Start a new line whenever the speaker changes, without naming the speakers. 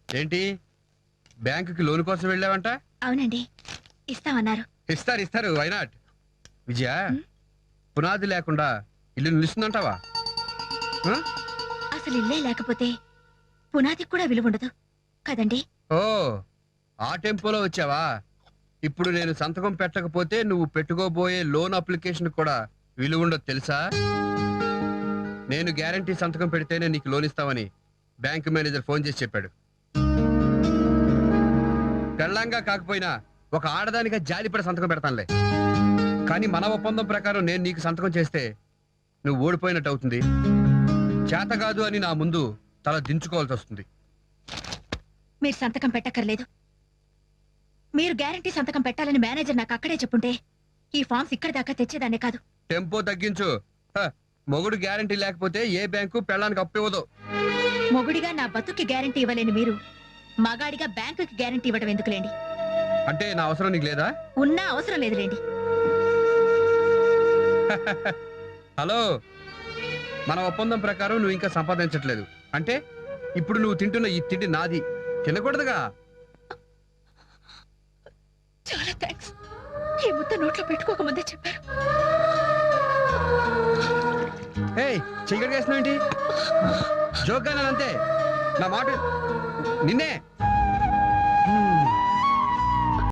ఏంటి బ్యాంకుకి లోన్ కోసం వెళ్ళావంట?
అవునండి, ఇస్తామన్నారు.
ఇస్తారు వైనాట్. విజయ, పునాది లేకుండా ఇల్లు నిలుస్తుందంటావా?
అసలు ఇల్లే లేకపోతే పునాదికి కూడా విలువ ఉండదు కదండి.
ఓ, ఆ టెంపోలో వచ్చావా? ఇప్పుడు నేను సంతకం పెట్టకపోతే నువ్వు పెట్టుకోబోయే లోన్ అప్లికేషన్ కూడా విలువ ఉండదు తెలుసా? నేను గ్యారంటీ సంతకం పెడితేనే నీకు లోన్ ఇస్తామని బ్యాంక్ మేనేజర్ ఫోన్ చేసి చెప్పాడు. పెళ్ళంగా కాకపోయినా ఒక ఆడదానిగా జాలిపడి సంతకం పెడతానులే. కానీ మన ఒప్పందం ప్రకారం నేను నీకు సంతకం చేస్తే నువ్వు ఓడిపోయినట్టు అవుతుంది. చేత కాదు అని నా ముందు తల దించుకోవాల్సి వస్తుంది.
మీరు సంతకం పెట్టక్కర్లేదు. మీరు గ్యారంటీ సంతకం పెట్టాలని మేనేజర్ నాకు అక్కడే చెప్పుంటే ఈ ఫామ్స్ ఇక్కడి దాకా తెచ్చేదాన్నే కాదు.
టెంపో తగ్గించు. మొగుడు గ్యారంటీ లేకపోతే ఏ బ్యాంకు పెళ్ళానికి అప్పు ఇవ్వదు.
మొగుడిగా నా బతుక్కి గ్యారంటీ ఇవ్వలేని మీరు మగాడిగా బ్యాంకుకి గ్యారంటీ ఇవ్వడం ఎందుకులేండి?
అంటే నా అవసరం నీకు లేదా?
ఉన్నా అవసరం లేదులేండి.
హలో, మన ఒప్పందం ప్రకారం నువ్వు ఇంకా సంపాదించట్లేదు అంటే ఇప్పుడు నువ్వు తింటున్న ఈ తిండి నాది, తినకూడదుగా.
చాలా థ్యాంక్స్. ఈ ముద్ద నోట్లో పెట్టుకోకముందే చెప్పారు.
చెయ్యగడిగేస్తున్నావు ఏంటి? జోక్గా అంతే నా మాట నిన్నే